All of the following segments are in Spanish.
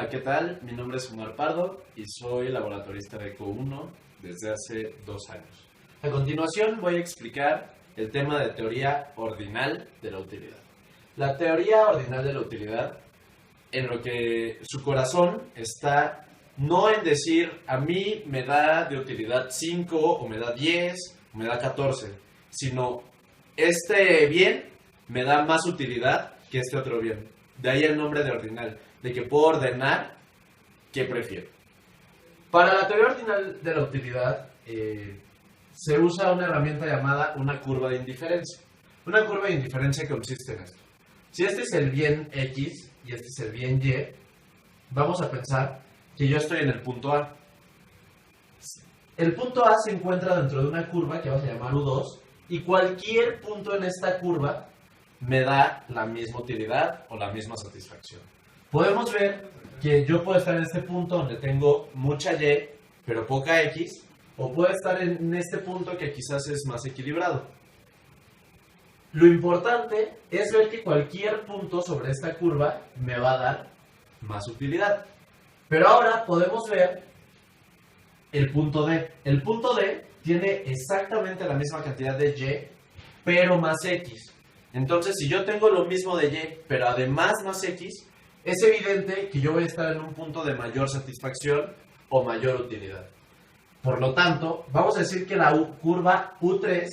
Hola, ¿qué tal? Mi nombre es Omar Pardo y soy laboratorista de ECO1 desde hace 2 años. A continuación voy a explicar el tema de teoría ordinal de la utilidad. La teoría ordinal de la utilidad, en lo que su corazón está no en decir a mí me da de utilidad 5 o me da 10 o me da 14, sino este bien me da más utilidad que este otro bien. De ahí el nombre de ordinal, de que puedo ordenar qué prefiero. Para la teoría ordinal de la utilidad se usa una herramienta llamada una curva de indiferencia. Una curva de indiferencia consiste en esto. Si este es el bien X y este es el bien Y, vamos a pensar que yo estoy en el punto A. El punto A se encuentra dentro de una curva que vamos a llamar U2 y cualquier punto en esta curva me da la misma utilidad o la misma satisfacción. Podemos ver que yo puedo estar en este punto donde tengo mucha Y, pero poca X, o puedo estar en este punto que quizás es más equilibrado. Lo importante es ver que cualquier punto sobre esta curva me va a dar más utilidad. Pero ahora podemos ver el punto D. El punto D tiene exactamente la misma cantidad de Y, pero más X. Entonces, si yo tengo lo mismo de Y, pero además más X, es evidente que yo voy a estar en un punto de mayor satisfacción o mayor utilidad. Por lo tanto, vamos a decir que la curva U3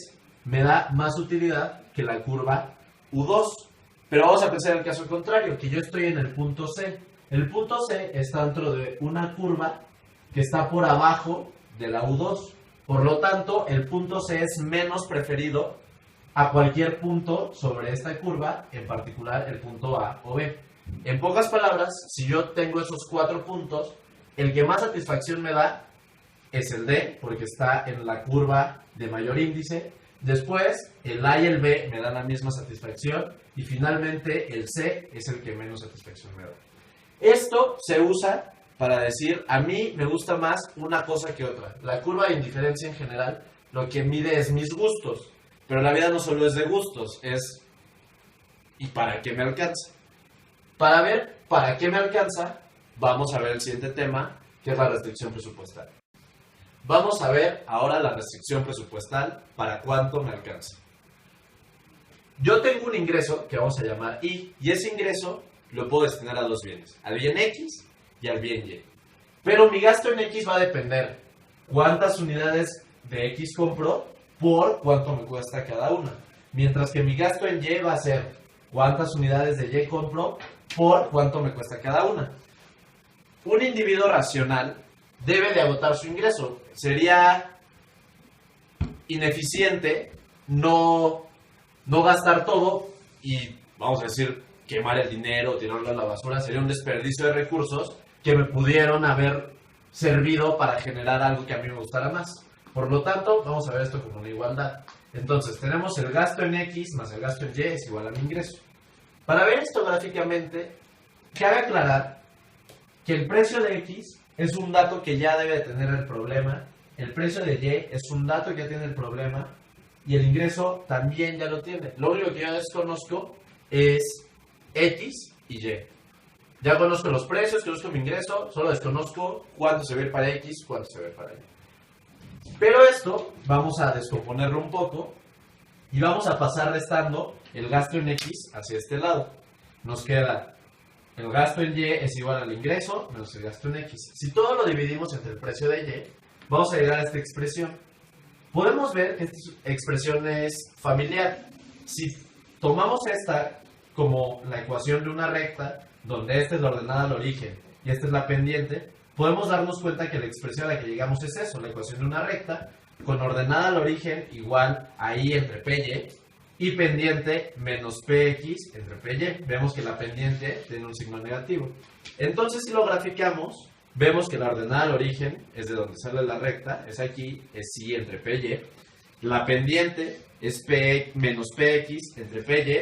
me da más utilidad que la curva U2. Pero vamos a pensar el caso contrario, que yo estoy en el punto C. El punto C está dentro de una curva que está por abajo de la U2. Por lo tanto, el punto C es menos preferido a cualquier punto sobre esta curva, en particular el punto A o B. En pocas palabras, si yo tengo esos 4 puntos, el que más satisfacción me da es el D, porque está en la curva de mayor índice. Después, el A y el B me dan la misma satisfacción. Y finalmente, el C es el que menos satisfacción me da. Esto se usa para decir, a mí me gusta más una cosa que otra. La curva de indiferencia en general lo que mide es mis gustos. Pero la vida no solo es de gustos, es ¿y para qué me alcanza? Para ver para qué me alcanza, vamos a ver el siguiente tema, que es la restricción presupuestal. Vamos a ver ahora la restricción presupuestal, para cuánto me alcanza. Yo tengo un ingreso que vamos a llamar I, y ese ingreso lo puedo destinar a 2 bienes, al bien X y al bien Y. Pero mi gasto en X va a depender cuántas unidades de X compro por cuánto me cuesta cada una. Mientras que mi gasto en Y va a ser cuántas unidades de Y compro por cuánto me cuesta cada una. Un individuo racional debe de agotar su ingreso. Sería ineficiente no gastar todo y, vamos a decir, quemar el dinero, tirarlo a la basura. Sería un desperdicio de recursos que me pudieron haber servido para generar algo que a mí me gustara más. Por lo tanto, vamos a ver esto como una igualdad. Entonces, tenemos el gasto en X más el gasto en Y es igual a mi ingreso. Para ver esto gráficamente, cabe aclarar que el precio de X es un dato que ya debe de tener el problema, el precio de Y es un dato que ya tiene el problema, y el ingreso también ya lo tiene. Lo único que yo desconozco es X y Y. Ya conozco los precios, conozco mi ingreso, solo desconozco cuánto se ve para X, cuánto se ve para Y. Pero esto vamos a descomponerlo un poco y vamos a pasar restando el gasto en X hacia este lado. Nos queda el gasto en Y es igual al ingreso menos el gasto en X. Si todo lo dividimos entre el precio de Y, vamos a llegar a esta expresión. Podemos ver que esta expresión es familiar. Si tomamos esta como la ecuación de una recta, donde esta es la ordenada al origen y esta es la pendiente, podemos darnos cuenta que la expresión a la que llegamos es eso, la ecuación de una recta, con ordenada al origen igual a I entre PY, y pendiente menos PX entre PY. Vemos que la pendiente tiene un signo negativo. Entonces, si lo graficamos, vemos que la ordenada al origen es de donde sale la recta, es aquí, es I entre PY. La pendiente es P menos PX entre PY.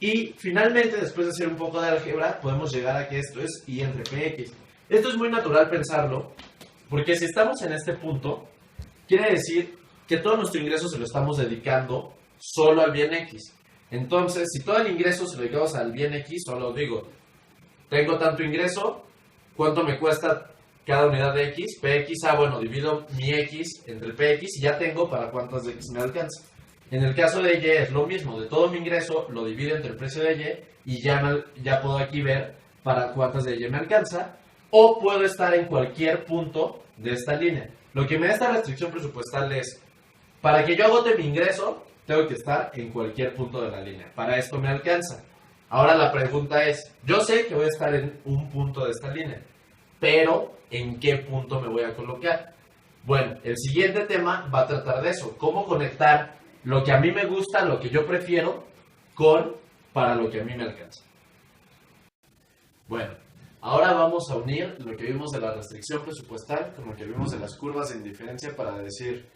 Y finalmente, después de hacer un poco de álgebra, podemos llegar a que esto es I entre PX. Esto es muy natural pensarlo, porque si estamos en este punto, quiere decir que todo nuestro ingreso se lo estamos dedicando solo al bien X. Entonces, si todo el ingreso se lo dedicamos al bien X, solo digo, tengo tanto ingreso, ¿cuánto me cuesta cada unidad de X? PX, bueno, divido mi X entre el PX y ya tengo para cuántas de X me alcanza. En el caso de Y es lo mismo, de todo mi ingreso lo divido entre el precio de Y y ya puedo aquí ver para cuántas de Y me alcanza, o puedo estar en cualquier punto de esta línea. Lo que me da esta restricción presupuestal es, para que yo agote mi ingreso, tengo que estar en cualquier punto de la línea. Para esto me alcanza. Ahora la pregunta es, yo sé que voy a estar en un punto de esta línea, pero ¿en qué punto me voy a colocar? Bueno, el siguiente tema va a tratar de eso, cómo conectar lo que a mí me gusta, lo que yo prefiero, para lo que a mí me alcanza. Bueno, ahora vamos a unir lo que vimos de la restricción presupuestal con lo que vimos de las curvas de indiferencia para decir,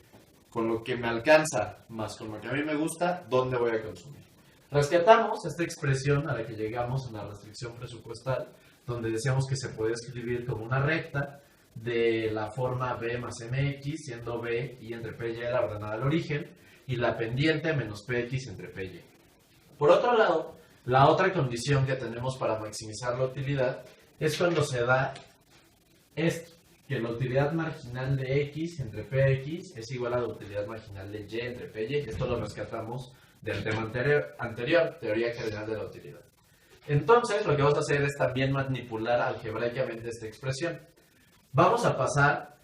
con lo que me alcanza más con lo que a mí me gusta, ¿dónde voy a consumir? Rescatamos esta expresión a la que llegamos en la restricción presupuestal, donde decíamos que se puede escribir como una recta de la forma B más MX, siendo B y entre PY la ordenada al origen, y la pendiente menos PX entre PY. Por otro lado, la otra condición que tenemos para maximizar la utilidad es cuando se da esto, que la utilidad marginal de X entre PX es igual a la utilidad marginal de Y entre PY. Esto lo rescatamos del tema anterior, teoría general de la utilidad. Entonces, lo que vamos a hacer es también manipular algebraicamente esta expresión. Vamos a pasar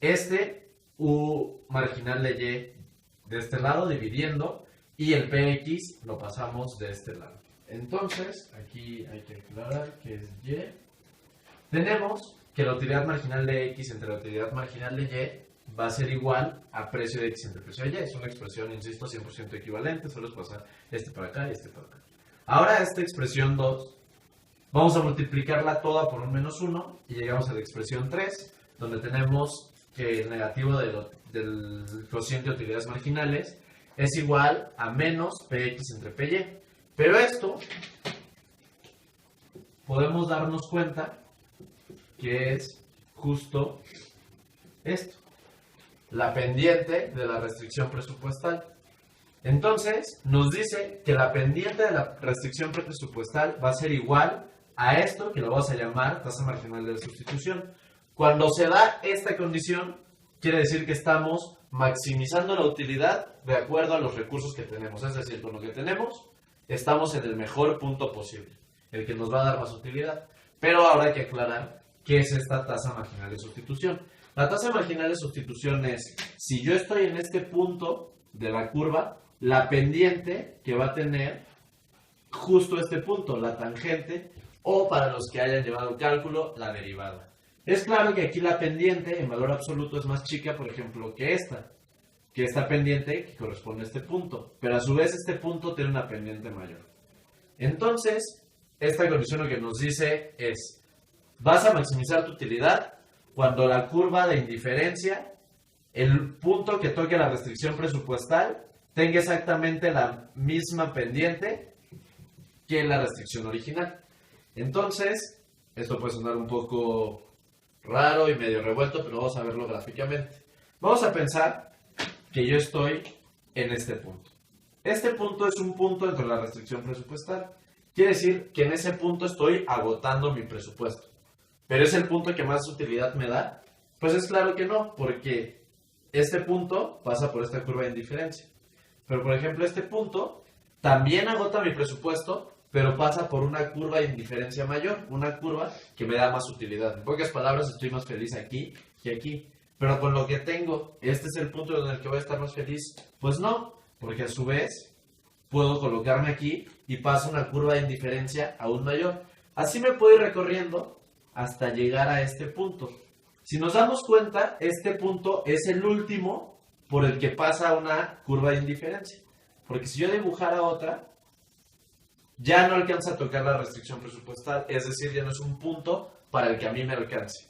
este U marginal de Y de este lado, dividiendo, y el PX lo pasamos de este lado. Entonces, aquí hay que aclarar que es Y. Tenemos que la utilidad marginal de X entre la utilidad marginal de Y va a ser igual a precio de X entre precio de Y. Es una expresión, insisto, 100% equivalente, solo es pasar este para acá y este para acá. Ahora esta expresión 2, vamos a multiplicarla toda por un menos 1 y llegamos a la expresión 3, donde tenemos que el negativo del cociente de utilidades marginales es igual a menos PX entre PY. Pero esto podemos darnos cuenta que es justo esto, la pendiente de la restricción presupuestal. Entonces, nos dice que la pendiente de la restricción presupuestal va a ser igual a esto, que lo vamos a llamar tasa marginal de sustitución. Cuando se da esta condición, quiere decir que estamos maximizando la utilidad de acuerdo a los recursos que tenemos. Es decir, con lo que tenemos, estamos en el mejor punto posible, el que nos va a dar más utilidad. Pero ahora hay que aclarar qué es esta tasa marginal de sustitución. La tasa marginal de sustitución es, si yo estoy en este punto de la curva, la pendiente que va a tener justo este punto, la tangente, o para los que hayan llevado cálculo, la derivada. Es claro que aquí la pendiente en valor absoluto es más chica, por ejemplo, que esta pendiente que corresponde a este punto, pero a su vez este punto tiene una pendiente mayor. Entonces, esta condición lo que nos dice es, vas a maximizar tu utilidad cuando la curva de indiferencia, el punto que toque la restricción presupuestal, tenga exactamente la misma pendiente que la restricción original. Entonces, esto puede sonar un poco raro y medio revuelto, pero vamos a verlo gráficamente. Vamos a pensar que yo estoy en este punto. Este punto es un punto dentro de la restricción presupuestal. Quiere decir que en ese punto estoy agotando mi presupuesto. ¿Pero es el punto que más utilidad me da? Pues es claro que no, porque este punto pasa por esta curva de indiferencia. Pero por ejemplo, este punto también agota mi presupuesto, pero pasa por una curva de indiferencia mayor, una curva que me da más utilidad. En pocas palabras, estoy más feliz aquí que aquí. Pero con lo que tengo, ¿este es el punto en el que voy a estar más feliz? Pues no, porque a su vez puedo colocarme aquí y paso una curva de indiferencia aún mayor. Así me puedo ir recorriendo hasta llegar a este punto. Si nos damos cuenta, este punto es el último por el que pasa una curva de indiferencia. Porque si yo dibujara otra, ya no alcanza a tocar la restricción presupuestal, es decir, ya no es un punto para el que a mí me alcance.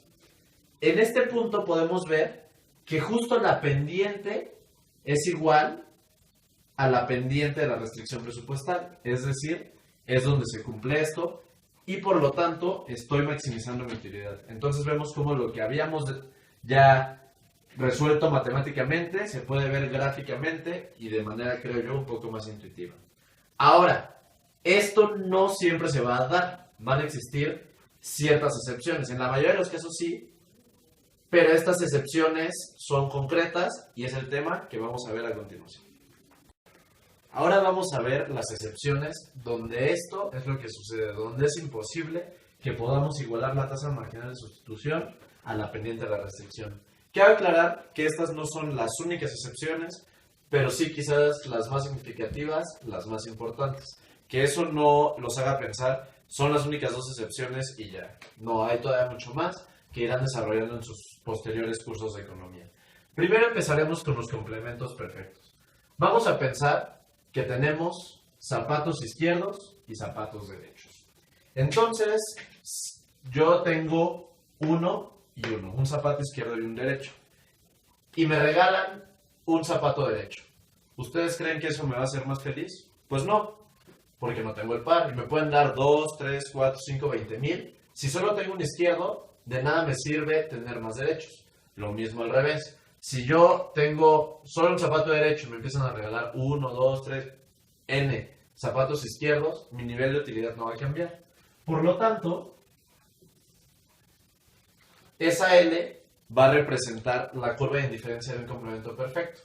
En este punto podemos ver que justo la pendiente es igual a la pendiente de la restricción presupuestal, es decir, es donde se cumple esto y por lo tanto estoy maximizando mi utilidad. Entonces vemos cómo lo que habíamos ya resuelto matemáticamente se puede ver gráficamente y de manera, creo yo, un poco más intuitiva. Ahora, esto no siempre se va a dar. Van a existir ciertas excepciones. En la mayoría de los casos sí, pero estas excepciones son concretas y es el tema que vamos a ver a continuación. Ahora vamos a ver las excepciones donde esto es lo que sucede, donde es imposible que podamos igualar la tasa marginal de sustitución a la pendiente de la restricción. Quiero aclarar que estas no son las únicas excepciones, pero sí quizás las más significativas, las más importantes. Que eso no los haga pensar, son las únicas dos excepciones y ya. No, hay todavía mucho más que irán desarrollando en sus posteriores cursos de economía. Primero empezaremos con los complementos perfectos. Vamos a pensar que tenemos zapatos izquierdos y zapatos derechos. Entonces, yo tengo uno y uno, un zapato izquierdo y un derecho. Y me regalan un zapato derecho. ¿Ustedes creen que eso me va a hacer más feliz? Pues no, porque no tengo el par. Y me pueden dar 2, 3, 4, 5, 20 mil. Si solo tengo un izquierdo, de nada me sirve tener más derechos. Lo mismo al revés. Si yo tengo solo un zapato derecho y me empiezan a regalar 1, 2, 3, n zapatos izquierdos, mi nivel de utilidad no va a cambiar. Por lo tanto, esa L va a representar la curva de indiferencia de un complemento perfecto.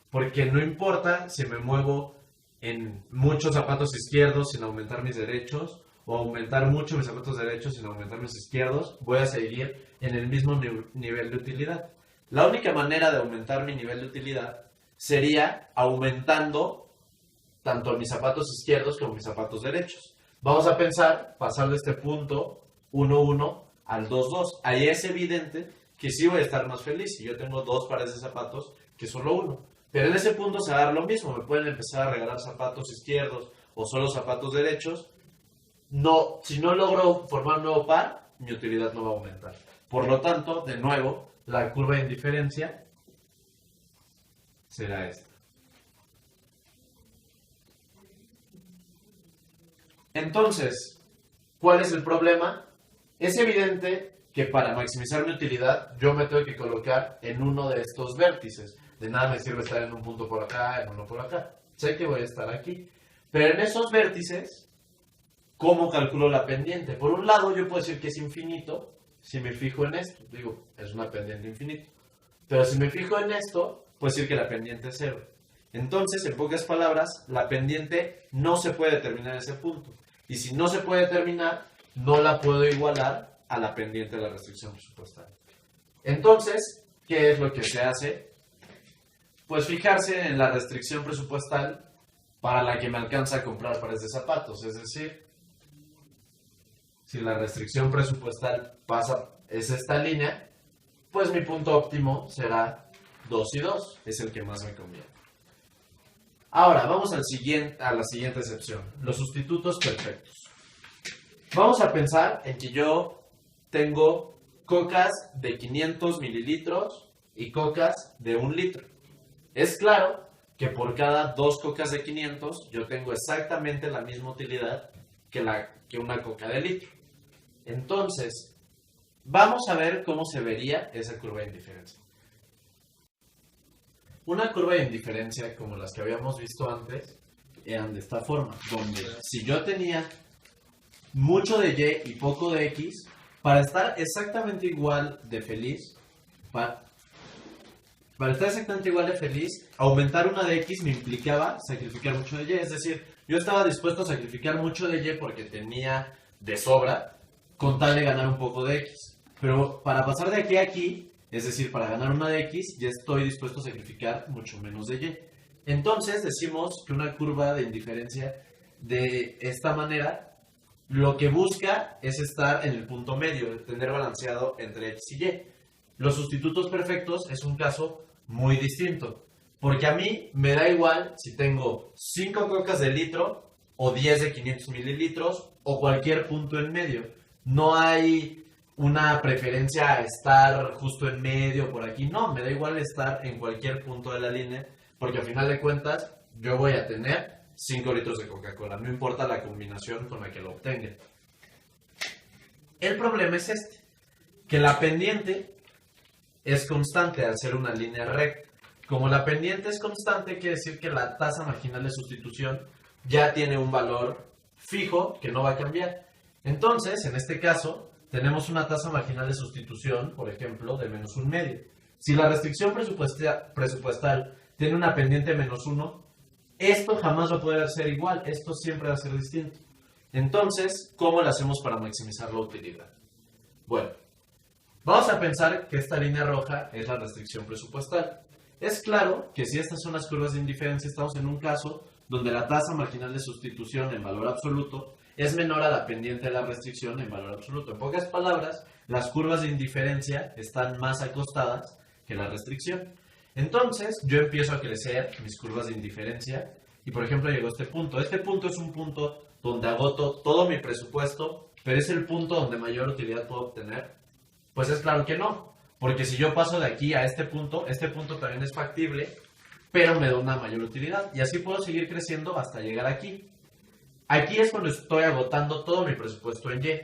Porque no importa si me muevo en muchos zapatos izquierdos sin aumentar mis derechos, o aumentar mucho mis zapatos derechos sin aumentar mis izquierdos, voy a seguir en el mismo nivel de utilidad. La única manera de aumentar mi nivel de utilidad sería aumentando tanto mis zapatos izquierdos como mis zapatos derechos. Vamos a pensar pasar de este punto 1, 1 al 2, 2. Ahí es evidente que sí voy a estar más feliz si yo tengo dos pares de zapatos que solo uno. Pero en ese punto se va a dar lo mismo. Me pueden empezar a regalar zapatos izquierdos o solo zapatos derechos. No, si no logro formar un nuevo par, mi utilidad no va a aumentar. Por lo tanto, de nuevo, la curva de indiferencia será esta. Entonces, ¿cuál es el problema? Es evidente que para maximizar mi utilidad, yo me tengo que colocar en uno de estos vértices. De nada me sirve estar en un punto por acá, en uno por acá. Sé que voy a estar aquí. Pero en esos vértices, ¿cómo calculo la pendiente? Por un lado, yo puedo decir que es infinito si me fijo en esto. Digo, es una pendiente infinita. Pero si me fijo en esto, puedo decir que la pendiente es cero. Entonces, en pocas palabras, la pendiente no se puede determinar en ese punto. Y si no se puede determinar, no la puedo igualar a la pendiente de la restricción presupuestal. Entonces, ¿qué es lo que se hace? Pues fijarse en la restricción presupuestal para la que me alcanza a comprar pares de zapatos. Es decir, si la restricción presupuestal es esta línea, pues mi punto óptimo será 2 y 2. Es el que más me conviene. Ahora, vamos a la siguiente excepción. Los sustitutos perfectos. Vamos a pensar en que yo tengo cocas de 500 mililitros y cocas de 1 litro. Es claro que por cada 2 cocas de 500 yo tengo exactamente la misma utilidad que una coca de litro. Entonces, vamos a ver cómo se vería esa curva de indiferencia. Una curva de indiferencia como las que habíamos visto antes eran de esta forma, donde si yo tenía mucho de Y y poco de X, para estar exactamente igual de feliz, aumentar una de X me implicaba sacrificar mucho de Y. Es decir, yo estaba dispuesto a sacrificar mucho de Y porque tenía de sobra, con tal de ganar un poco de X. Pero para pasar de aquí a aquí, es decir, para ganar una de X, ya estoy dispuesto a sacrificar mucho menos de Y. Entonces decimos que una curva de indiferencia de esta manera lo que busca es estar en el punto medio, tener balanceado entre X y Y. Los sustitutos perfectos es un caso muy distinto, porque a mí me da igual si tengo 5 cocas de litro o 10 de 500 mililitros o cualquier punto en medio. No hay una preferencia a estar justo en medio por aquí, no, me da igual estar en cualquier punto de la línea, porque al final de cuentas yo voy a tener 5 litros de Coca-Cola, no importa la combinación con la que lo obtenga. El problema es que la pendiente es constante al ser una línea recta. Como la pendiente es constante, quiere decir que la tasa marginal de sustitución ya tiene un valor fijo que no va a cambiar. Entonces, en este caso, tenemos una tasa marginal de sustitución, por ejemplo, de -1/2. Si la restricción presupuestal tiene una pendiente -1, esto jamás va a poder ser igual, esto siempre va a ser distinto. Entonces, ¿cómo lo hacemos para maximizar la utilidad? Bueno, vamos a pensar que esta línea roja es la restricción presupuestal. Es claro que si estas son las curvas de indiferencia, estamos en un caso donde la tasa marginal de sustitución en valor absoluto es menor a la pendiente de la restricción en valor absoluto. En pocas palabras, las curvas de indiferencia están más acostadas que la restricción. Entonces, yo empiezo a crecer mis curvas de indiferencia y, por ejemplo, llegó a este punto. Este punto es un punto donde agoto todo mi presupuesto, pero ¿es el punto donde mayor utilidad puedo obtener? Pues es claro que no, porque si yo paso de aquí a este punto también es factible, pero me da una mayor utilidad. Y así puedo seguir creciendo hasta llegar aquí. Aquí es cuando estoy agotando todo mi presupuesto en Y.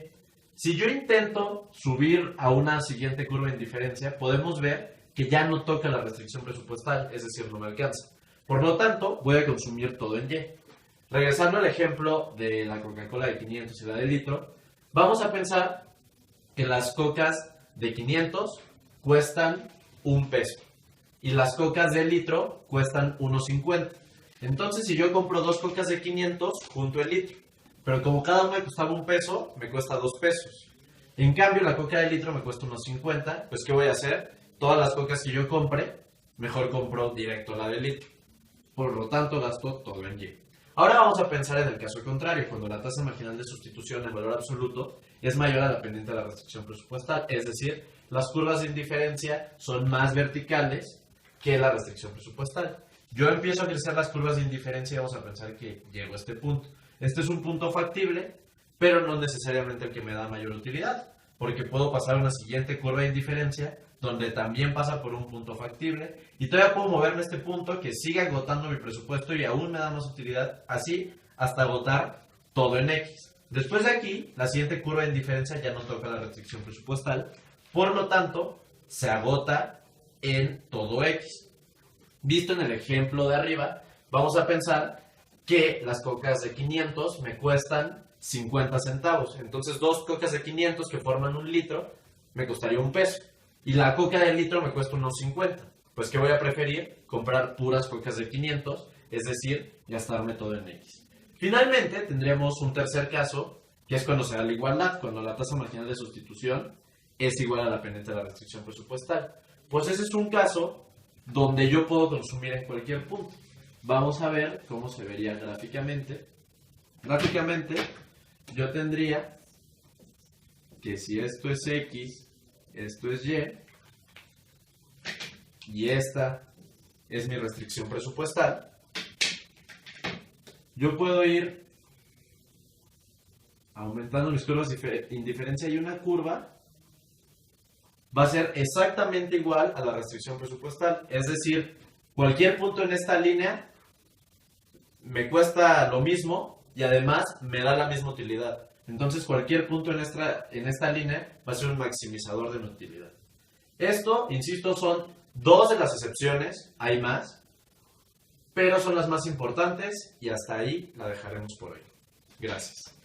Si yo intento subir a una siguiente curva de indiferencia, podemos ver que ya no toca la restricción presupuestal, es decir, no me alcanza. Por lo tanto, voy a consumir todo en Y. Regresando al ejemplo de la Coca-Cola de 500 y la de litro, vamos a pensar que las cocas de 500 cuestan $1 y las cocas de litro cuestan 1.50. Entonces, si yo compro dos cocas de 500, junto el litro. Pero como cada una me costaba $1, me cuesta $2. En cambio, la coca de litro me cuesta unos 50, pues ¿qué voy a hacer? Todas las cocas que yo compre, mejor compro directo la de litro. Por lo tanto, gasto todo en Y. Ahora vamos a pensar en el caso contrario, cuando la tasa marginal de sustitución en valor absoluto es mayor a la pendiente de la restricción presupuestal. Es decir, las curvas de indiferencia son más verticales que la restricción presupuestal. Yo empiezo a crecer las curvas de indiferencia y vamos a pensar que llego a este punto. Este es un punto factible, pero no necesariamente el que me da mayor utilidad, porque puedo pasar a una siguiente curva de indiferencia donde también pasa por un punto factible y todavía puedo moverme a este punto que sigue agotando mi presupuesto y aún me da más utilidad, así hasta agotar todo en X. Después de aquí, la siguiente curva de indiferencia ya no toca la restricción presupuestal, por lo tanto, se agota en todo X. Visto en el ejemplo de arriba, vamos a pensar que las cocas de 500 me cuestan 50 centavos. Entonces, dos cocas de 500 que forman un litro me costaría $1. Y la coca de litro me cuesta unos 50. Pues, ¿qué voy a preferir? Comprar puras cocas de 500, es decir, gastarme todo en X. Finalmente, tendríamos un tercer caso, que es cuando se da la igualdad, cuando la tasa marginal de sustitución es igual a la pendiente de la restricción presupuestal. Pues ese es un caso donde yo puedo consumir en cualquier punto. Vamos a ver cómo se vería gráficamente. Gráficamente, yo tendría que si esto es X, esto es Y esta es mi restricción presupuestal, yo puedo ir aumentando mis curvas de indiferencia y una curva va a ser exactamente igual a la restricción presupuestal. Es decir, cualquier punto en esta línea me cuesta lo mismo y además me da la misma utilidad. Entonces, cualquier punto en esta línea va a ser un maximizador de mi utilidad. Esto, insisto, son dos de las excepciones, hay más, pero son las más importantes y hasta ahí la dejaremos por hoy. Gracias.